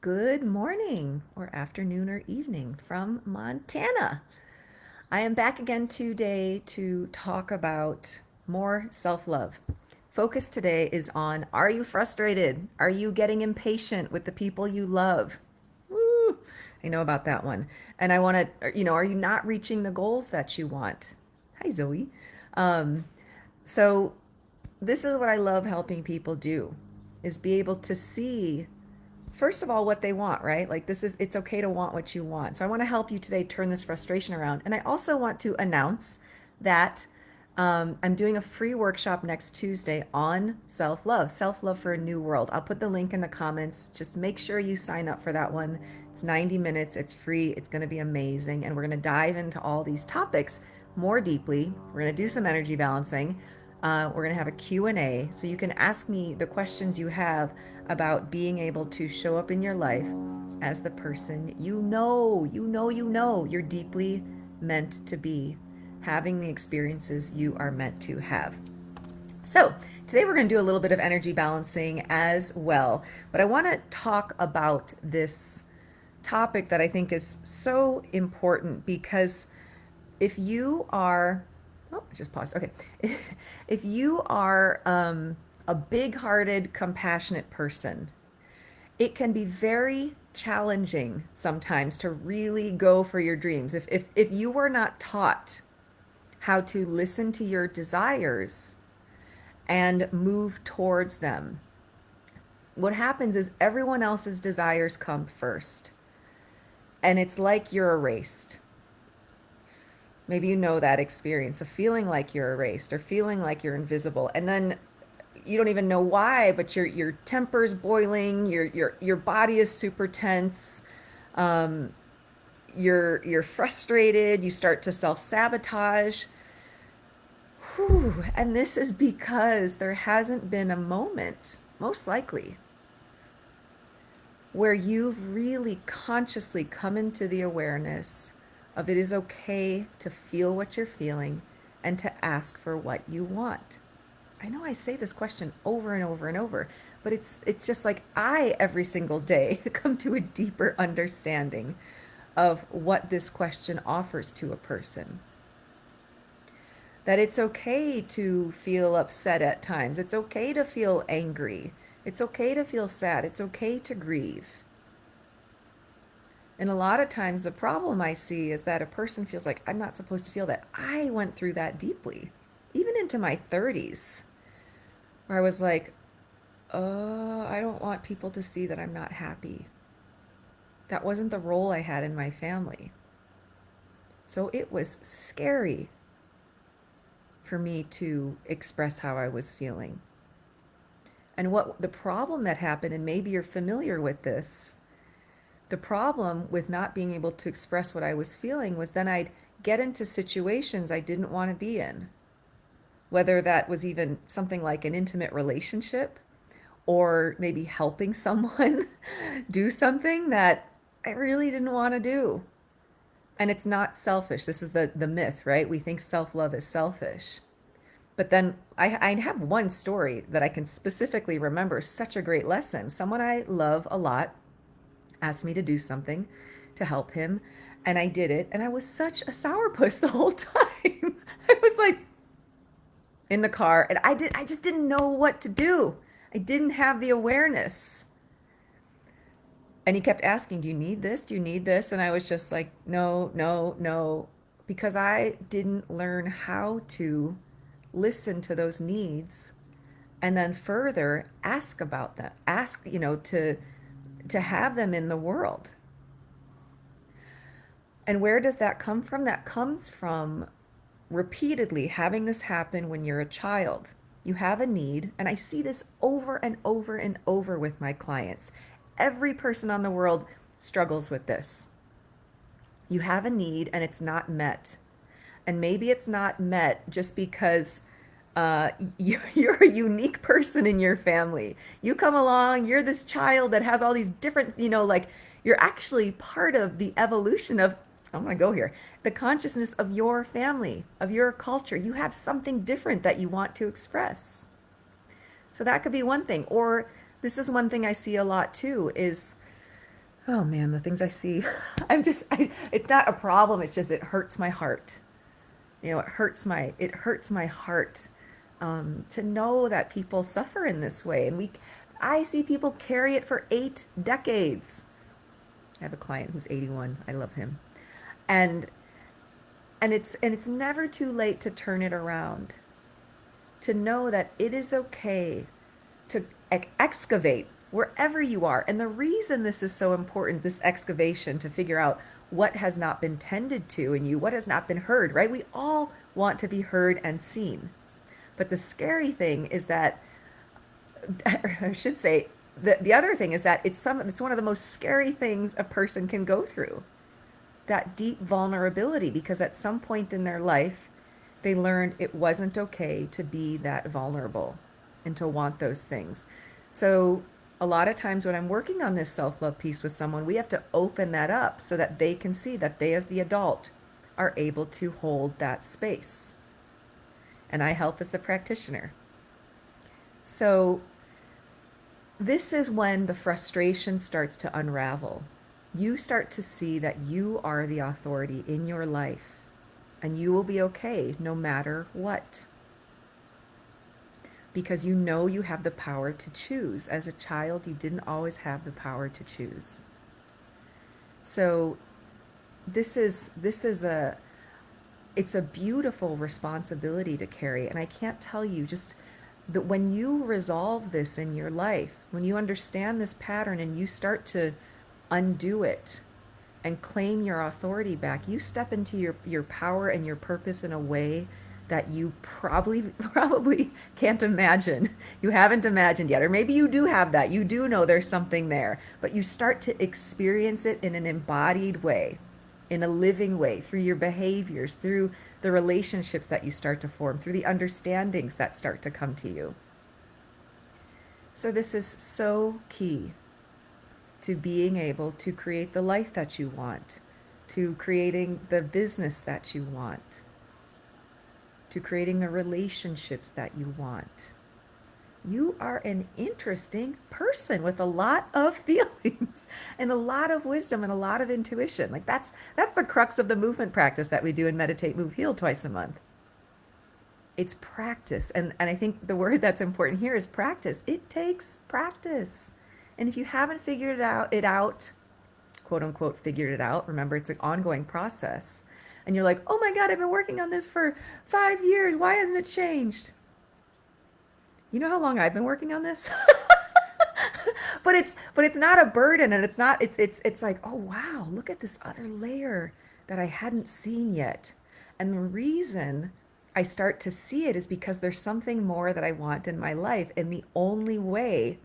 Good morning or afternoon or evening from Montana. I am back again today to talk about more self love. Focus today is on, are you frustrated? Are you getting impatient with the people you love? Woo! I know about that one. And I want to, are you not reaching the goals that you want? Hi, Zoe. Um, so, this is what I love helping people do is be able to see first of all what they want, right? Like it's okay to want what you want. So I want to help you today turn this frustration around. And I also want to announce that I'm doing a free workshop next Tuesday on self love for a new world. I'll put the link in the comments. Just make sure you sign up for that one. It's 90 minutes, it's free, it's going to be amazing. And we're going to dive into all these topics more deeply. We're going to do some energy balancing. We're going to have a Q&A so you can ask me the questions you have about being able to show up in your life as the person you're deeply meant to be, having the experiences you are meant to have. So, today we're going to do a little bit of energy balancing as well, but I want to talk about this topic that I think is so important because if you are, oh, I just paused. Okay. If you are a big hearted, compassionate person, it can be very challenging sometimes to really go for your dreams. If you were not taught how to listen to your desires and move towards them, what happens is everyone else's desires come first. And it's like you're erased. Maybe you know that experience of feeling like you're erased or feeling like you're invisible. And then you don't even know why, but your temper's boiling, your body is super tense. Um, you're frustrated, you start to self-sabotage. Whew. And this is because there hasn't been a moment, most likely, where you've really consciously come into the awareness of it is okay to feel what you're feeling and to ask for what you want. I know I say this question over and over and over, but it's just like I every single day come to a deeper understanding of what this question offers to a person. That it's okay to feel upset at times. It's okay to feel angry. It's okay to feel sad. It's okay to grieve. And a lot of times the problem I see is that a person feels like I'm not supposed to feel that. I went through that deeply, even into my 30s, where I was like, oh, I don't want people to see that I'm not happy. That wasn't the role I had in my family. So it was scary for me to express how I was feeling. And what the problem that happened, and maybe you're familiar with this, the problem with not being able to express what I was feeling was then I'd get into situations I didn't want to be in. Whether that was even something like an intimate relationship or maybe helping someone do something that I really didn't want to do. And it's not selfish. This is the myth, right? We think self love is selfish. But then I have one story that I can specifically remember, such a great lesson. Someone I love a lot asked me to do something to help him, and I did it. And I was such a sourpuss the whole time. I was like in the car, and I just didn't know what to do. I didn't have the awareness. And he kept asking, do you need this? Do you need this? And I was just like, no, no, no, because I didn't learn how to listen to those needs and then further ask about them, ask, to have them in the world. And where does that come from? That comes from repeatedly having this happen when you're a child. You have a need, and I see this over and over and over with my clients. Every person on the world struggles with this. You have a need and it's not met. And maybe it's not met just because you're a unique person in your family. You come along, you're this child that has all these different, like you're actually part of the evolution of, I'm going to go here, the consciousness of your family, of your culture. You have something different that you want to express. So that could be one thing. Or this is one thing I see a lot too is Oh man, the things I see. It's not a problem. It's just, it hurts my heart. It hurts my heart to know that people suffer in this way. I see people carry it for 8 decades. I have a client who's 81. I love him. And, and it's never too late to turn it around, to know that it is okay to excavate wherever you are. And the reason this is so important, this excavation, to figure out what has not been tended to in you, what has not been heard, right? We all want to be heard and seen. But the scary thing is that, I should say, the other thing is that it's one of the most scary things a person can go through. That deep vulnerability, because at some point in their life, they learned it wasn't okay to be that vulnerable and to want those things. So, a lot of times when I'm working on this self love piece with someone, we have to open that up so that they can see that they, as the adult, are able to hold that space. And I help as the practitioner. So, this is when the frustration starts to unravel. You start to see that you are the authority in your life, and you will be okay no matter what. Because you know you have the power to choose. As a child, you didn't always have the power to choose. So this is a it's a beautiful responsibility to carry, and I can't tell you, just that when you resolve this in your life, when you understand this pattern and you start to undo it and claim your authority back, you step into your power and your purpose in a way that you probably can't imagine. You haven't imagined yet. Or maybe you do have that. You do know there's something there, but you start to experience it in an embodied way, in a living way, through your behaviors, through the relationships that you start to form, through the understandings that start to come to you. So this is so key to being able to create the life that you want, to creating the business that you want, to creating the relationships that you want. You are an interesting person with a lot of feelings and a lot of wisdom and a lot of intuition. Like that's the crux of the movement practice that we do in Meditate, Move, Heal twice a month. It's practice. And I think the word that's important here is practice. It takes practice. And if you haven't figured it out, quote unquote, figured it out, remember it's an ongoing process. And you're like, oh my God, I've been working on this for 5 years. Why hasn't it changed? You know how long I've been working on this? But it's not a burden, and it's like, oh wow, look at this other layer that I hadn't seen yet. And the reason I start to see it is because there's something more that I want in my life, and the only way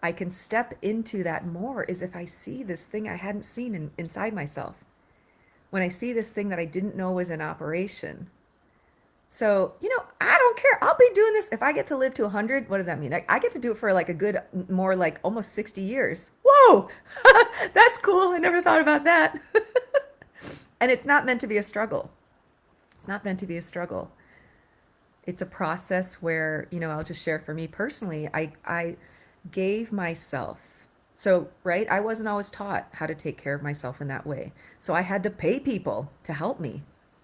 I can step into that more is if I see this thing I hadn't seen inside myself. When I see this thing that I didn't know was in operation. So, I don't care. I'll be doing this. If I get to live to 100, what does that mean? I get to do it for like a good, more like almost 60 years. Whoa, that's cool. I never thought about that. And it's not meant to be a struggle. It's not meant to be a struggle. It's a process where, I'll just share for me personally, I gave myself. So, right, I wasn't always taught how to take care of myself in that way. So I had to pay people to help me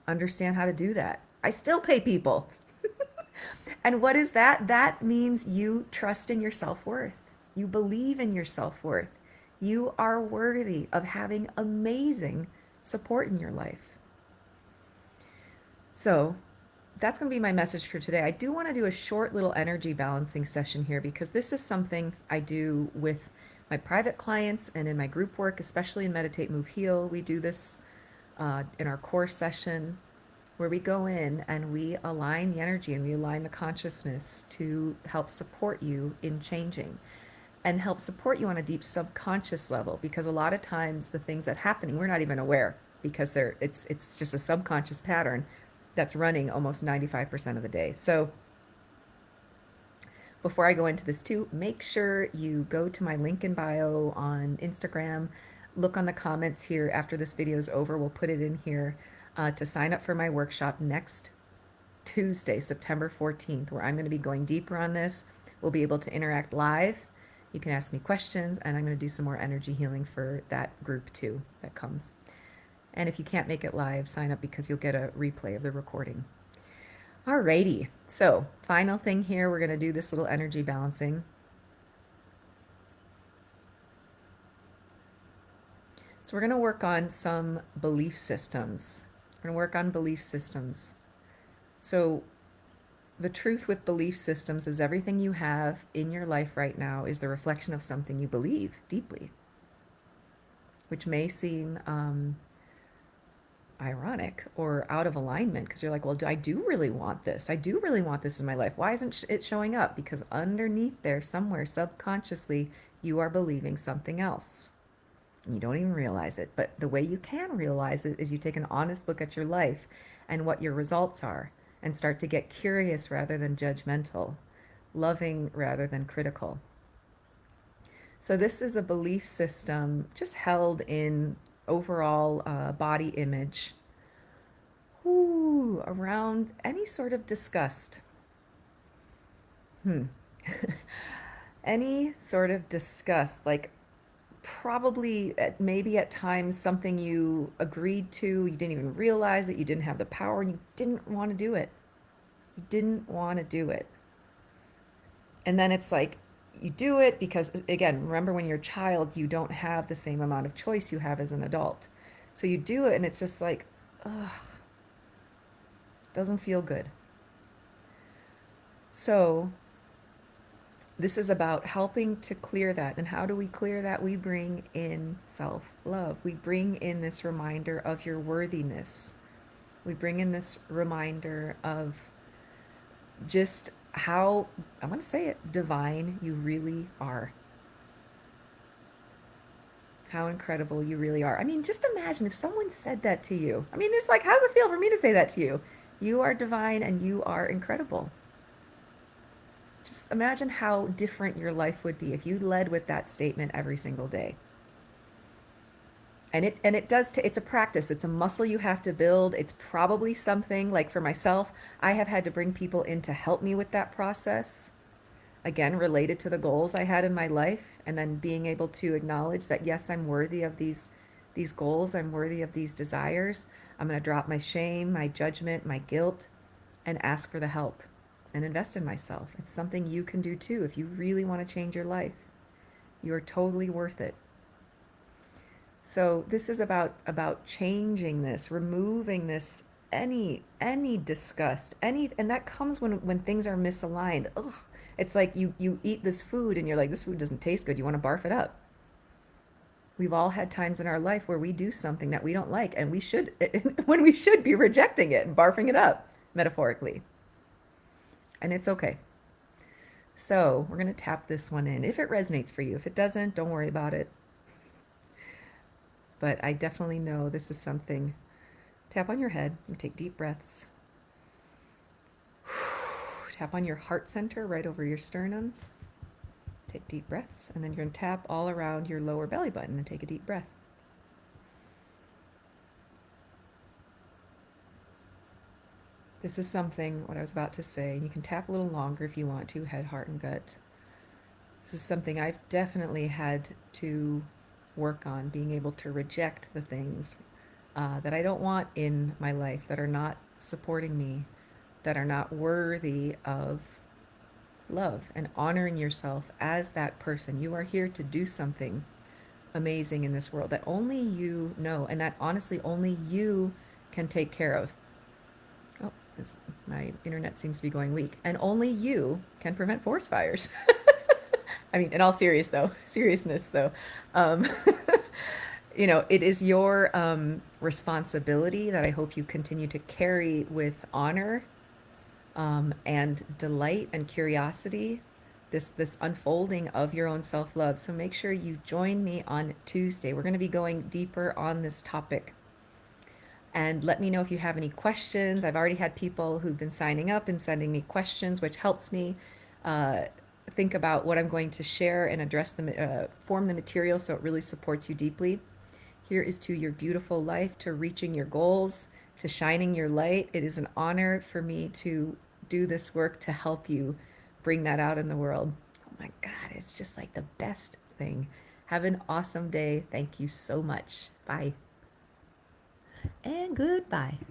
understand how to do that. I still pay people. And what is that? That means you trust in your self-worth. You believe in your self-worth. You are worthy of having amazing support in your life. So that's going to be my message for today. I do want to do a short little energy balancing session here, because this is something I do with my private clients and in my group work, especially in Meditate, Move, Heal. We do this in our core session, where we go in and we align the energy and we align the consciousness to help support you in changing and help support you on a deep subconscious level, because a lot of times the things that are happening, we're not even aware, because it's just a subconscious pattern that's running almost 95% of the day. So before I go into this too, make sure you go to my link in bio on Instagram, look on the comments here after this video is over. We'll put it in here to sign up for my workshop next Tuesday, September 14th, where I'm going to be going deeper on this. We'll be able to interact live You can ask me questions, and I'm going to do some more energy healing for that group too that comes. And if you can't make it live, sign up because you'll get a replay of the recording. Alrighty, so final thing here, we're going to do this little energy balancing. So we're going to work on some belief systems. We're going to work on belief systems. So the truth with belief systems is everything you have in your life right now is the reflection of something you believe deeply, which may seem ironic or out of alignment because you're like, well, I do really want this. I do really want this in my life. Why isn't it showing up? Because underneath there, somewhere subconsciously, you are believing something else. You don't even realize it. But the way you can realize it is you take an honest look at your life and what your results are and start to get curious rather than judgmental, loving rather than critical. So this is a belief system just held in overall body image around any sort of disgust. Any sort of disgust, like probably maybe at times something you agreed to, you didn't even realize it, you didn't have the power, and you didn't want to do it. You didn't want to do it. And then it's like you do it because, again, remember when you're a child, you don't have the same amount of choice you have as an adult. So you do it, and it's just like, ugh, doesn't feel good. So this is about helping to clear that. And how do we clear that? We bring in self-love. We bring in this reminder of your worthiness. We bring in this reminder of just how, I'm going to say it, divine you really are. How incredible you really are. I mean, just imagine if someone said that to you. I mean, it's like, how does it feel for me to say that to you? You are divine and you are incredible. Just imagine how different your life would be if you led with that statement every single day. And it does it's a practice. It's a muscle you have to build. It's probably something like for myself, I have had to bring people in to help me with that process. Again, related to the goals I had in my life, and then being able to acknowledge that yes, I'm worthy of these goals. I'm worthy of these desires. I'm going to drop my shame, my judgment, my guilt, and ask for the help and invest in myself. It's something you can do too if you really want to change your life. You're totally worth it. So this is about changing this, removing this any disgust, and that comes when things are misaligned. Ugh. It's like you eat this food and you're like, this food doesn't taste good. You want to barf it up. We've all had times in our life where we do something that we don't like, and we should when we should be rejecting it and barfing it up, metaphorically. And it's okay. So we're going to tap this one in if it resonates for you. If it doesn't, don't worry about it. But I definitely know this is something. Tap on your head and take deep breaths. Tap on your heart center right over your sternum. Take deep breaths, and then you're going to tap all around your lower belly button and take a deep breath. This is something, what I was about to say, and you can tap a little longer if you want to, head, heart, and gut. This is something I've definitely had to work on, being able to reject the things that I don't want in my life, that are not supporting me, that are not worthy of love, and honoring yourself as that person. You are here to do something amazing in this world that only you know, and that honestly only you can take care of. Oh, my internet seems to be going weak. And only you can prevent forest fires. I mean, in all seriousness though, um, it is your responsibility that I hope you continue to carry with honor and delight and curiosity, this unfolding of your own self-love. So make sure you join me on Tuesday. We're going to be going deeper on this topic. And let me know if you have any questions. I've already had people who've been signing up and sending me questions, which helps me think about what I'm going to share and address form the material so it really supports you deeply. Here is to your beautiful life, to reaching your goals, to shining your light. It is an honor for me to do this work to help you bring that out in the world. my God, it's just like the best thing. Have an awesome day. Thank you so much. Bye. And goodbye.